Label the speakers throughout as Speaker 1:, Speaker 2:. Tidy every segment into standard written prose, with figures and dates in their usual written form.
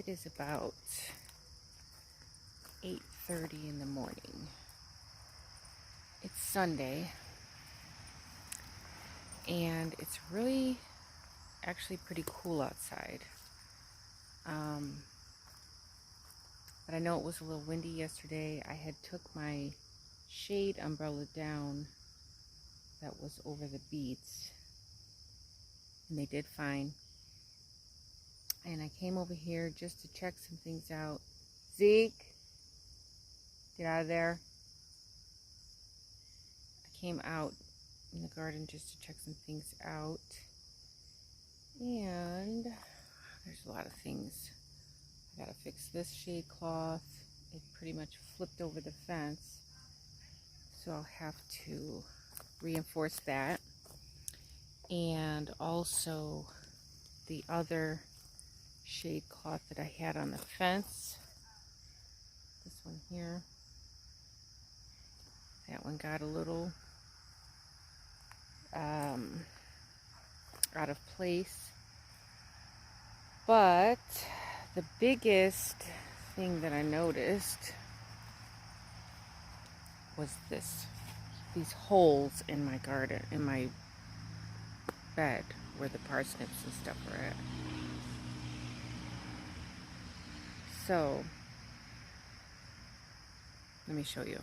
Speaker 1: It is about 8:30 in the morning. It's Sunday, and it's really actually pretty cool outside. But I know it was a little windy yesterday. I had took my shade umbrella down that was over the beets, and they did fine. And I came over here just to check some things out. Zeke, get out of there. I came out in the garden just to check some things out. And there's a lot of things. I gotta fix this shade cloth. It pretty much flipped over the fence, so I'll have to reinforce that. And also the other shade cloth that I had on the fence, this one here, that one got a little out of place. But the biggest thing that I noticed was these holes in my garden, in my bed where the parsnips and stuff are at. So let me show you.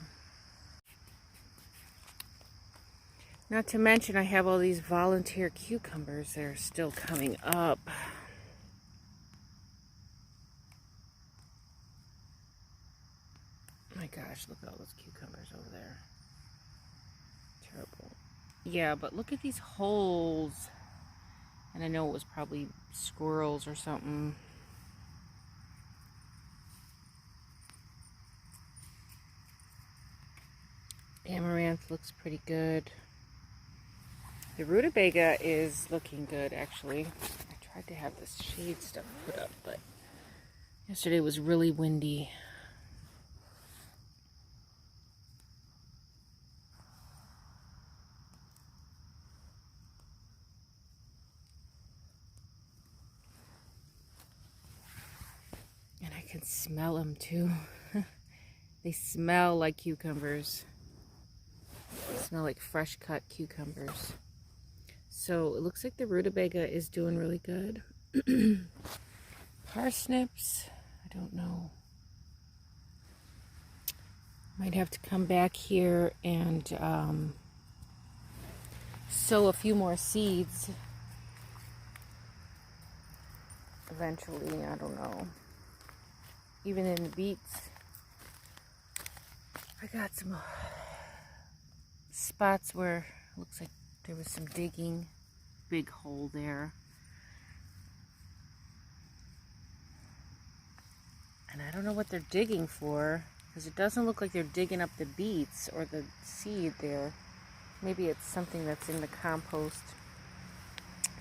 Speaker 1: Not to mention I have all these volunteer cucumbers that are still coming up. My gosh, look at all those cucumbers over there. Terrible. Yeah, but look at these holes. And I know it was probably squirrels or something. Amaranth looks pretty good. The rutabaga is looking good, actually. I tried to have this shade stuff put up, but yesterday was really windy. And I can smell them too. They smell like cucumbers. They smell like fresh cut cucumbers. So it looks like the rutabaga is doing really good. Parsnips, I don't know. Might have to come back here and sow a few more seeds eventually. I don't know. Even in the beets, I got some spots where it looks like there was some digging. Big hole there. And I don't know what they're digging for, because it doesn't look like they're digging up the beets or the seed there. Maybe it's something that's in the compost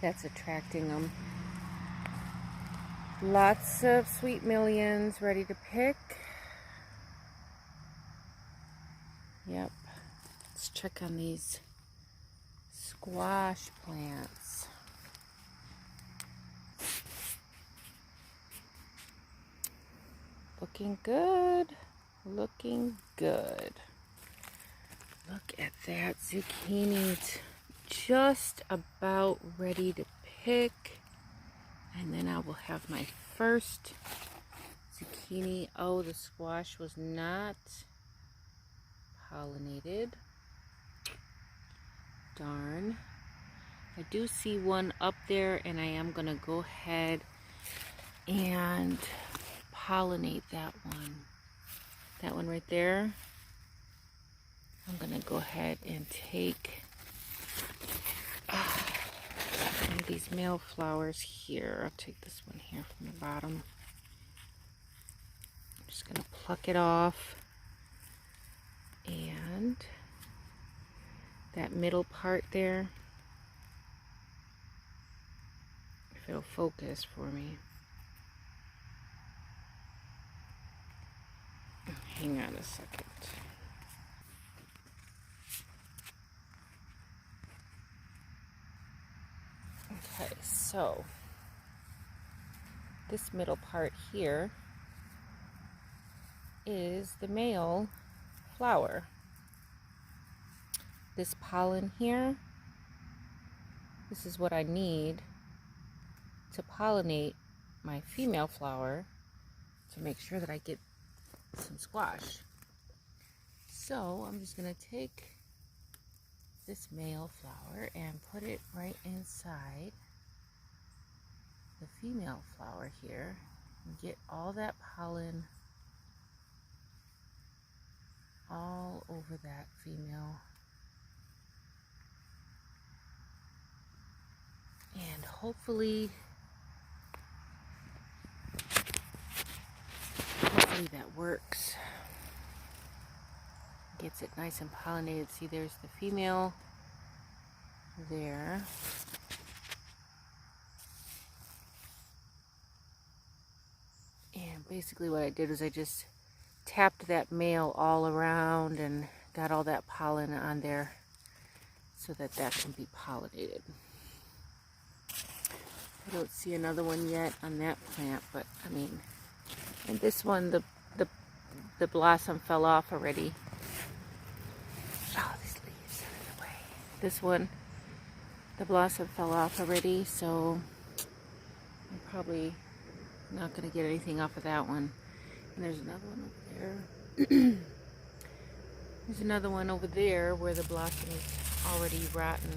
Speaker 1: that's attracting them. Lots of sweet millions ready to pick. Yep. Let's check on these squash plants. Looking good. Looking good. Look at that zucchini. It's just about ready to pick. And then I will have my first zucchini. Oh, the squash was not pollinated. Darn. I do see one up there, and I am going to go ahead and pollinate that one. That one right there. I'm going to go ahead and take one of these male flowers here. I'll take this one here from the bottom. I'm just going to pluck it off. And that middle part there, if it'll focus for me. Hang on a second. Okay, so this middle part here is the male flower. This pollen here, this is what I need to pollinate my female flower to make sure that I get some squash. So I'm just going to take this male flower and put it right inside the female flower here and get all that pollen all over that female. And hopefully that works. Gets it nice and pollinated. See, there's the female there. And basically what I did was I just tapped that male all around and got all that pollen on there so that that can be pollinated. I don't see another one yet on that plant, but I mean, and this one, the blossom fell off already. Oh, these leaves are in the way. This one, the blossom fell off already, so I'm probably not going to get anything off of that one. And there's another one over there. There's another one over there where the blossom is already rotten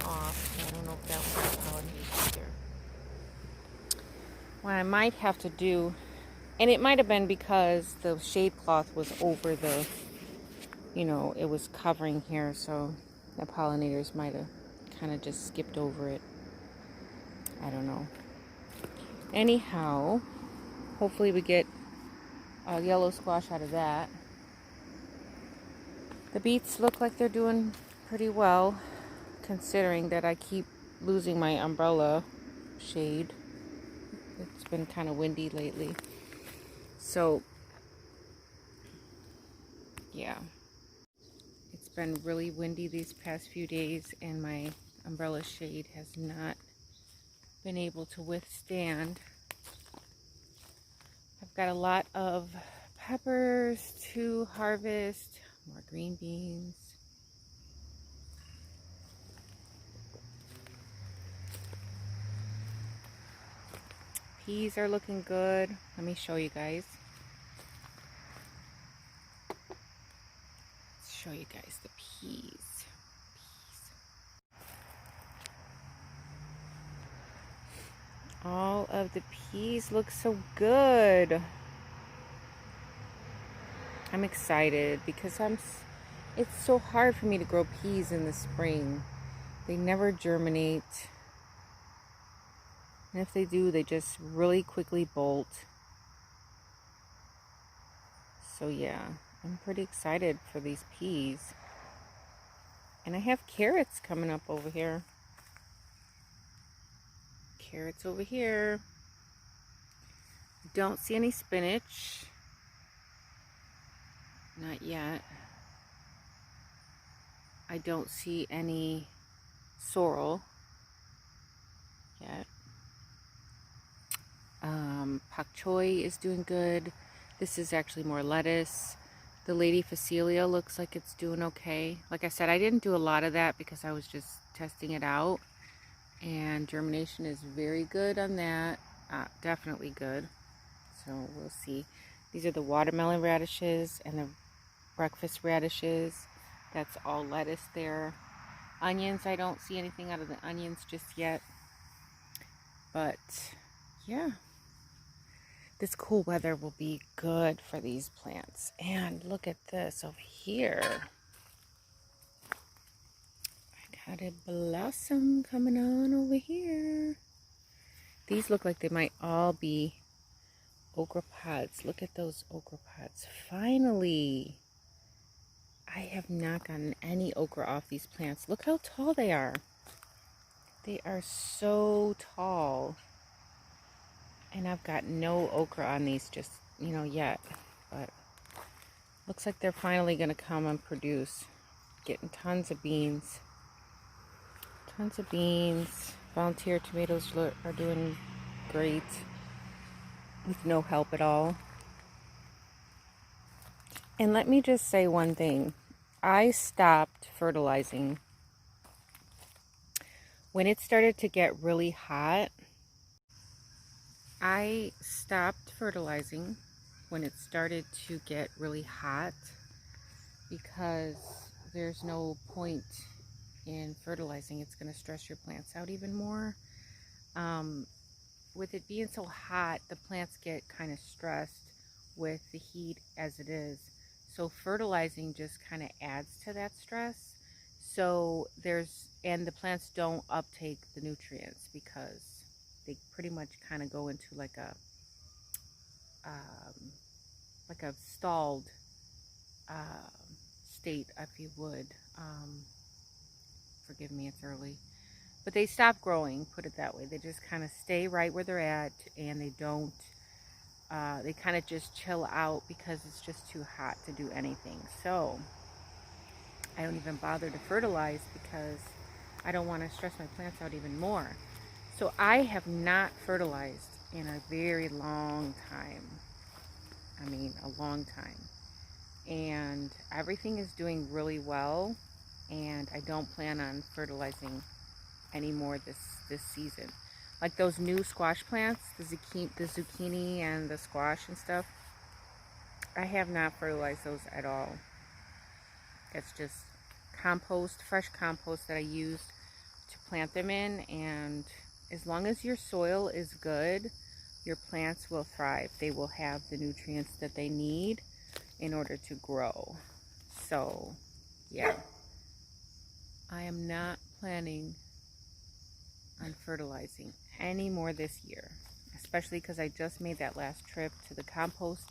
Speaker 1: off. So I don't know if that one's pollinated either. What I might have to do, and it might have been because the shade cloth was over the, you know, it was covering here, so the pollinators might have kind of just skipped over it. I don't know. Anyhow, hopefully we get a yellow squash out of that. The beets look like they're doing pretty well, considering that I keep losing my umbrella shade. It's been kind of windy lately. So, yeah. It's been really windy these past few days, and my umbrella shade has not been able to withstand. I've got a lot of peppers to harvest, more green beans. Peas are looking good. Let me show you guys. Let's show you guys the peas. All of the peas look so good. I'm excited because it's so hard for me to grow peas in the spring. They never germinate. And if they do, they just really quickly bolt. So yeah, I'm pretty excited for these peas. And I have carrots coming up over here. Carrots over here. Don't see any spinach. Not yet. I don't see any sorrel yet. Pak choy is doing good. This is actually more lettuce. The lady Phacelia looks like it's doing okay. Like I said, I didn't do a lot of that because I was just testing it out. And germination is very good on that. Definitely good. So we'll see. These are the watermelon radishes and the breakfast radishes. That's all lettuce there. Onions, I don't see anything out of the onions just yet. But yeah, this cool weather will be good for these plants. And look at this over here. I got a blossom coming on over here. These look like they might all be okra pods. Look at those okra pods. Finally! I have not gotten any okra off these plants. Look how tall they are. They are so tall. And I've got no okra on these just, you know, yet. But looks like they're finally going to come and produce. Getting tons of beans. Tons of beans. Volunteer tomatoes are doing great. with no help at all. And let me just say one thing. I stopped fertilizing when it started to get really hot. I stopped fertilizing when it started to get really hot because there's no point in fertilizing. It's going to stress your plants out even more. With it being so hot, the plants get kind of stressed with the heat as it is. So fertilizing just kind of adds to that stress. So and the plants don't uptake the nutrients because they pretty much kind of go into like a stalled state, if you would. Forgive me, it's early. But they stop growing, put it that way. They just kind of stay right where they're at, and they don't, they kind of just chill out because it's just too hot to do anything. So I don't even bother to fertilize because I don't want to stress my plants out even more. So I have not fertilized in a very long time. I mean, a long time. And everything is doing really well, and I don't plan on fertilizing anymore this season. Like those new squash plants, the zucchini and the squash and stuff, I have not fertilized those at all. It's just compost, fresh compost that I use to plant them in, and as long as your soil is good, your plants will thrive. They will have the nutrients that they need in order to grow. So yeah, I am not planning on fertilizing any more this year, especially because I just made that last trip to the compost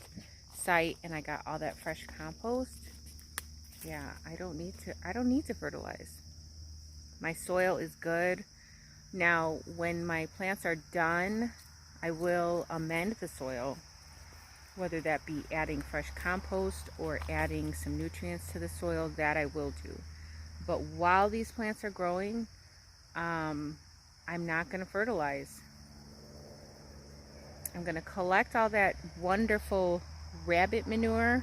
Speaker 1: site and I got all that fresh compost. Yeah, I don't need to fertilize. My soil is good. Now, when my plants are done, I will amend the soil, whether that be adding fresh compost or adding some nutrients to the soil. That I will do. But while these plants are growing, I'm not going to fertilize. I'm going to collect all that wonderful rabbit manure.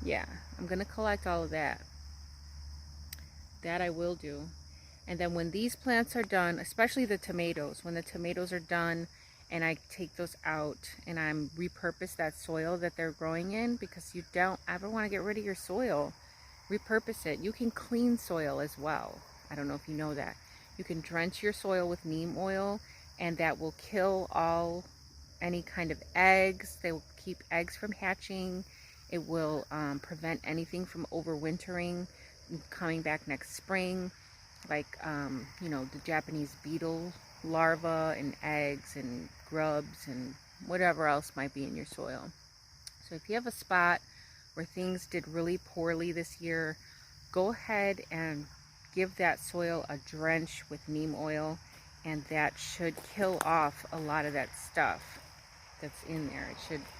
Speaker 1: Yeah, I'm going to collect all of that. That I will do. And then when these plants are done, especially the tomatoes, when the tomatoes are done and I take those out and I'm repurpose that soil that they're growing in, because you don't ever want to get rid of your soil. Repurpose it. You can clean soil as well. I don't know if you know that. You can drench your soil with neem oil, and that will kill any kind of eggs. They will keep eggs from hatching. It will prevent anything from overwintering, coming back next spring, like the Japanese beetle larvae and eggs and grubs and whatever else might be in your soil. So if you have a spot where things did really poorly this year, go ahead and give that soil a drench with neem oil, and that should kill off a lot of that stuff that's in there.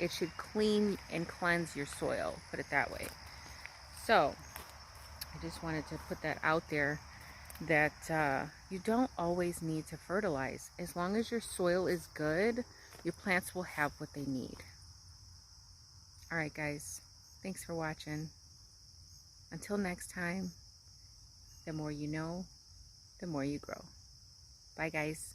Speaker 1: It should clean and cleanse your soil, put it that way. So I just wanted to put that out there, that you don't always need to fertilize. As long as your soil is good, your plants will have what they need. Alright guys, thanks for watching. Until next time, the more you know, the more you grow. Bye guys.